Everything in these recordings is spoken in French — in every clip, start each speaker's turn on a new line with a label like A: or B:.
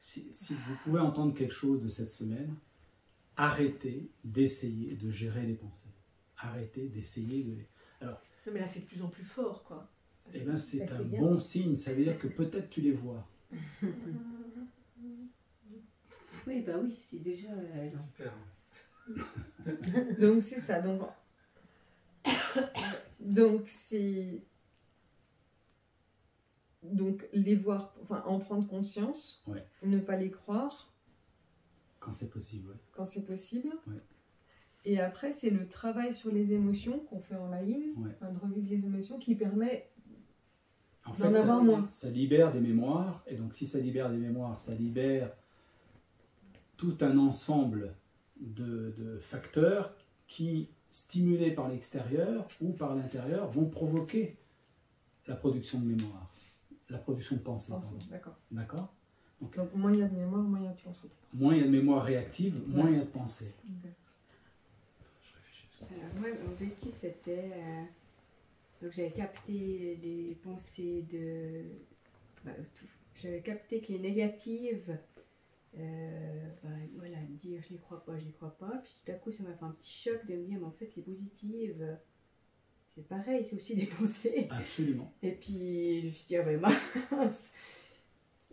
A: si vous pouvez entendre quelque chose de cette semaine, arrêtez d'essayer de gérer les pensées. Arrêtez d'essayer de... Alors,
B: non, mais là, c'est de plus en plus fort, quoi.
A: eh ben, c'est un
C: bien.
A: bon signe, ça veut dire que peut-être tu les vois.
C: Oui, bah oui, c'est déjà...
D: Super.
E: Donc c'est ça. Donc c'est... Donc les voir, enfin en prendre conscience,
A: Ouais.
E: ne pas les croire
A: Quand c'est possible, ouais.
E: quand c'est possible.
A: Ouais.
E: Et après, c'est le travail sur les émotions qu'on fait en ligne,
A: Ouais.
E: enfin, de revivre les émotions, qui permet
A: En
E: d'en
A: fait,
E: avoir moins.
A: ça libère des mémoires, et donc si ça libère des mémoires, ça libère tout un ensemble de facteurs qui, stimulés par l'extérieur ou par l'intérieur, vont provoquer la production de mémoire, la production de pensée.
E: penser.
A: pardon.
E: D'accord.
A: D'accord?
E: Donc moins il y a de mémoire, moins il y a de pensée.
A: Moins il y a de mémoire réactive, moins il y a de pensée.
E: Ok.
A: Je réfléchis.
F: Alors, moi, mon vécu, c'était... donc, j'avais capté les pensées de... j'avais capté que les négatives, voilà, dire je n'y crois pas, puis tout à coup, ça m'a fait un petit choc de me dire, mais en fait, les positives, c'est pareil, c'est aussi des pensées.
A: Absolument.
F: Et puis, je me suis dit, ah ben mince.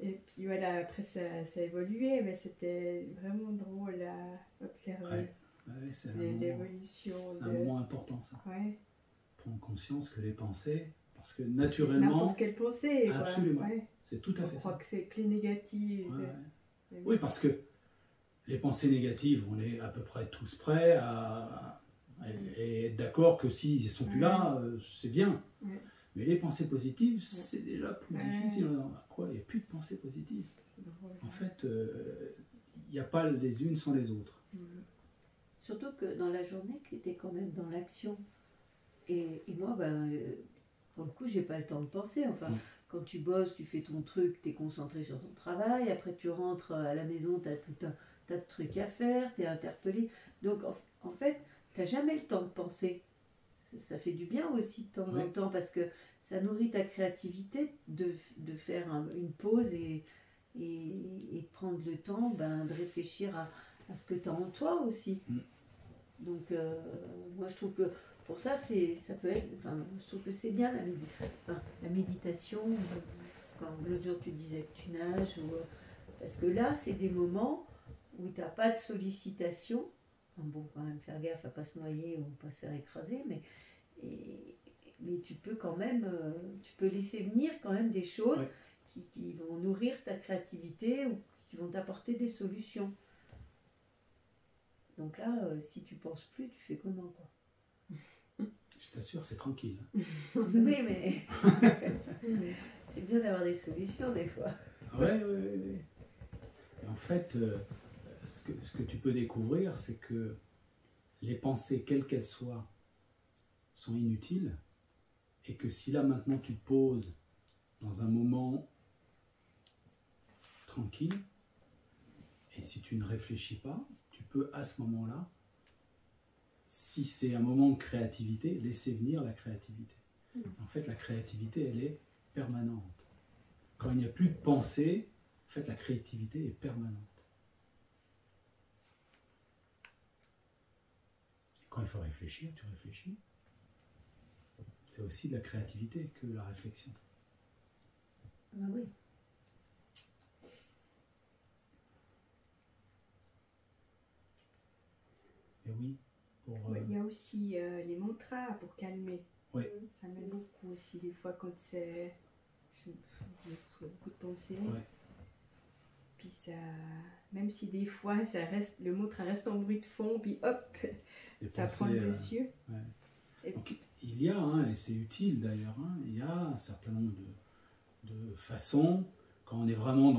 F: Et puis voilà, après, ça a évolué, mais c'était vraiment drôle à observer.
A: Ouais. Ouais, c'est un,
F: L'évolution
A: c'est un moment important, ça.
F: Ouais.
A: Prendre conscience que les pensées, parce que naturellement,
F: N'importe quelle pensée, quoi.
A: absolument,
F: Ouais.
A: c'est tout à
F: On
A: fait
F: croit
A: ça.
F: que c'est que les négatives.
A: Ouais, ouais. Oui, parce que les pensées négatives, on est à peu près tous prêts à être d'accord que s'ils ne sont plus là, c'est bien.
F: Ouais.
A: Mais les pensées positives, c'est déjà plus difficile. Quoi, il n'y a plus de pensées positives. En fait, il n'y a pas les unes sans les autres.
C: Surtout que dans la journée, tu étais quand même dans l'action. Et moi, pour le coup, j'ai pas le temps de penser. Enfin, quand tu bosses, tu fais ton truc, tu es concentré sur ton travail. Après, tu rentres à la maison, tu as tout un tas de trucs à faire, tu es interpellé. Donc, en fait, tu n'as jamais le temps de penser. Ça fait du bien aussi de temps en temps parce que ça nourrit ta créativité de faire une pause et de prendre le temps de réfléchir à ce que tu as en toi aussi. Donc, moi, je trouve que pour ça, ça peut être. Enfin, je trouve que c'est bien la méditation. Quand l'autre jour tu disais que tu nages, parce que là, c'est des moments où tu n'as pas de sollicitation. Enfin, bon, quand même faire gaffe à ne pas se noyer ou pas se faire écraser, mais tu peux quand même, tu peux laisser venir quand même des choses qui vont nourrir ta créativité ou qui vont t'apporter des solutions. Donc là, si tu penses plus, tu fais comment, quoi?
A: Je t'assure, c'est tranquille.
C: Oui, mais c'est bien d'avoir des solutions des fois.
A: Oui. Et en fait, ce que tu peux découvrir, c'est que les pensées, quelles qu'elles soient, sont inutiles, et que si là maintenant tu te poses dans un moment tranquille, et si tu ne réfléchis pas, tu peux à ce moment-là, si c'est un moment de créativité, laisser venir la créativité. En fait, la créativité, elle est permanente. Quand il n'y a plus de pensée, en fait, la créativité est permanente. Et quand il faut réfléchir, tu réfléchis. C'est aussi de la créativité que la réflexion.
C: Ah oui.
A: Et oui,
F: il y a aussi les mantras pour calmer.
A: Oui.
F: Ça m'aide beaucoup aussi des fois quand j'ai beaucoup de pensées.
A: Ouais.
F: Puis ça, même si des fois ça reste, le mantra reste en bruit de fond, puis hop, ça prend le dessus.
A: Donc, il y a, et c'est utile d'ailleurs, il y a un certain nombre de façons, quand on est vraiment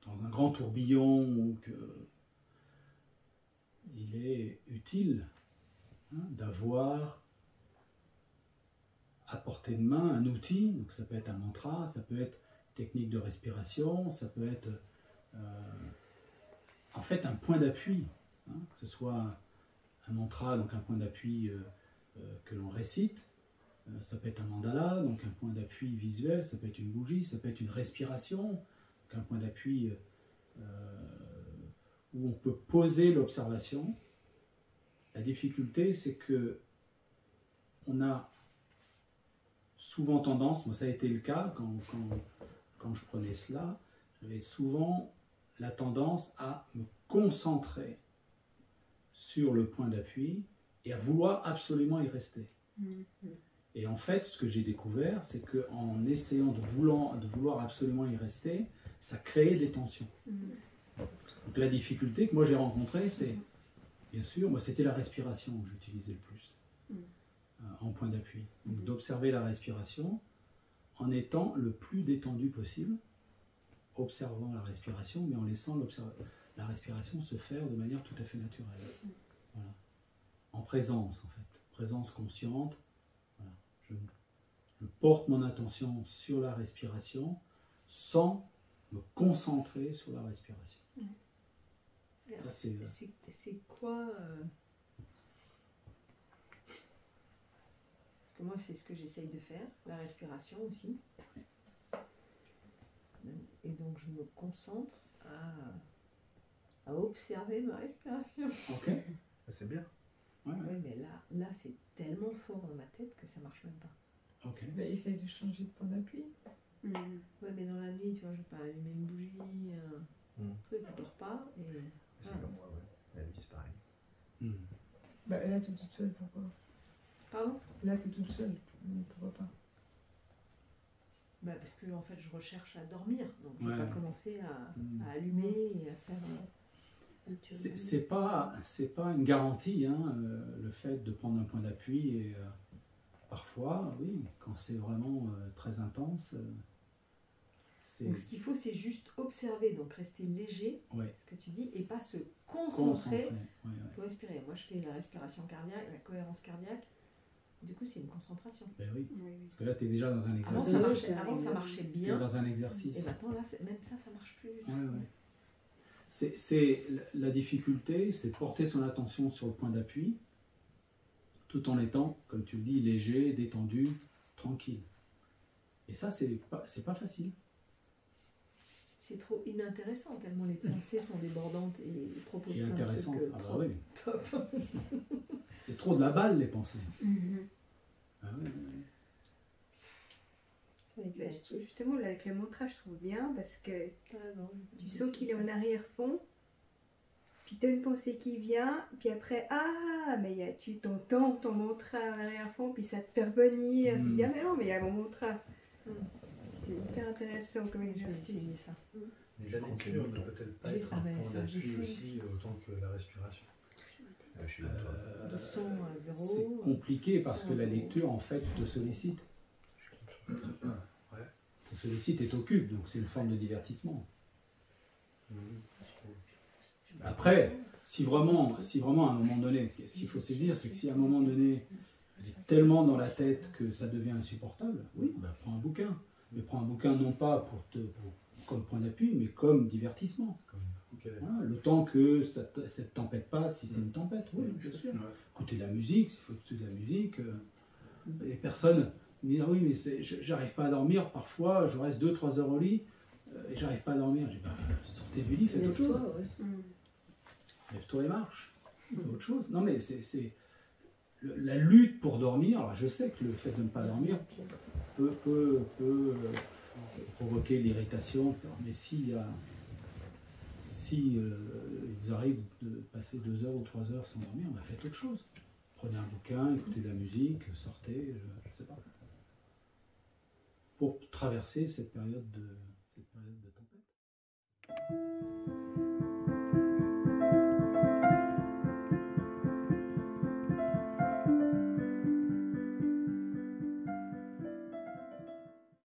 A: dans un grand tourbillon, ou que il est utile d'avoir à portée de main un outil. Donc ça peut être un mantra, ça peut être une technique de respiration, ça peut être en fait un point d'appui, que ce soit un mantra, donc un point d'appui que l'on récite, ça peut être un mandala, donc un point d'appui visuel, ça peut être une bougie, ça peut être une respiration, qu'un point d'appui où on peut poser l'observation. La difficulté, c'est que on a souvent tendance, moi ça a été le cas quand je prenais cela, j'avais souvent la tendance à me concentrer sur le point d'appui et à vouloir absolument y rester. Et en fait, ce que j'ai découvert, c'est qu'en essayant de vouloir absolument y rester, ça créait des tensions. Donc la difficulté que moi j'ai rencontrée, c'est, bien sûr, moi c'était la respiration que j'utilisais le plus en point d'appui. Donc d'observer la respiration en étant le plus détendu possible, observant la respiration, mais en laissant la respiration se faire de manière tout à fait naturelle. Voilà. En présence, en fait. Présence consciente. Voilà. Je porte mon attention sur la respiration sans me concentrer sur la respiration. Ça,
F: c'est quoi Parce que moi, c'est ce que j'essaye de faire, la respiration aussi. Et donc, je me concentre à observer ma respiration.
A: Ok.
D: C'est bien.
A: Ouais, ouais.
F: Oui, mais là c'est tellement fort dans ma tête que ça marche même pas.
A: Ok.
E: Bah, essaye de changer de point d'appui.
F: Ouais, mais dans la nuit, tu vois, je vais pas allumer une bougie, un truc, je dors pas. Et...
D: C'est comme moi, ouais. La nuit, c'est pareil.
E: Bah, là, t'es toute seule, pourquoi?
F: Pardon?
E: Là, t'es toute seule, pourquoi pas?
F: Bah, parce que en fait, je recherche à dormir, donc je vais
A: Ouais.
F: pas commencer à allumer et à faire.
A: C'est pas une garantie, hein, le fait de prendre un point d'appui. Et parfois, oui, quand c'est vraiment très intense, c'est...
F: Donc ce qu'il faut, c'est juste observer, donc rester léger,
A: Ouais.
F: ce que tu dis, et pas se concentrer
A: Concentré. Ouais, ouais.
F: pour respirer. Moi, je fais la respiration cardiaque, la cohérence cardiaque. Du coup, c'est une concentration.
A: Ben oui. Parce que là, tu es déjà dans un
F: Avant,
A: exercice.
F: ça marchait
A: Tu es
F: bien.
A: dans un
F: Et
A: exercice.
F: maintenant, là, même ça marche plus.
A: Ouais, ouais. C'est la difficulté, c'est de porter son attention sur le point d'appui, tout en étant, comme tu le dis, léger, détendu, tranquille. Et ça, c'est pas facile.
F: C'est trop inintéressant, tellement les pensées sont débordantes et proposent
A: Et
F: plein de
A: intéressant.
F: trucs
A: Ah bah
F: trop
A: oui.
F: top.
A: C'est trop de la balle, les pensées. Ah ouais, ouais.
F: C'est
B: Bah,
F: justement, là, avec le mantra, je trouve bien parce que
B: T'as raison.
F: tu sens qu'il est en arrière-fond, puis tu as une pensée qui vient, puis après, mais tu t'entends ton mantra en arrière-fond, puis ça te fait revenir. Tu dis, mais non, mais il y a mon mantra. C'est hyper intéressant comme exercice. Ça.
D: Mais la lecture ne peut-être pas
F: J'ai
D: être un
F: travaillé
D: point
F: ça, j'ai
D: d'appui
F: fait
D: aussi autant que la respiration. Je suis comme toi.
F: De 100 à 0.
A: C'est compliqué parce que la lecture, en fait, te sollicite.
D: Ouais.
A: Te sollicite et t'occupe, donc c'est une forme de divertissement. Après, si vraiment à un moment donné, ce qu'il faut saisir, c'est que si à un moment donné, vous êtes tellement dans la tête que ça devient insupportable, oui, bah, prends un bouquin. Mais prends un bouquin non pas comme point d'appui, mais comme divertissement. Voilà, le temps que ça ne te tempête pas, si c'est une tempête, oui, bien sûr. Écouter de la musique, s'il faut écouter de la musique. Les personnes me disent, oui, mais j'arrive pas à dormir, parfois je reste 2-3 heures au lit et j'arrive pas à dormir. Je dis, bah, sortez du lit, faites autre chose. Lève-toi et marche. Fais autre chose. Non, mais c'est la lutte pour dormir. Alors je sais que le fait de ne pas dormir peut provoquer l'irritation, mais si vous arrive de passer 2 heures ou 3 heures sans dormir, bah, faites autre chose. Prenez un bouquin, écoutez de la musique, sortez, je ne sais pas. Pour traverser cette période de tempête.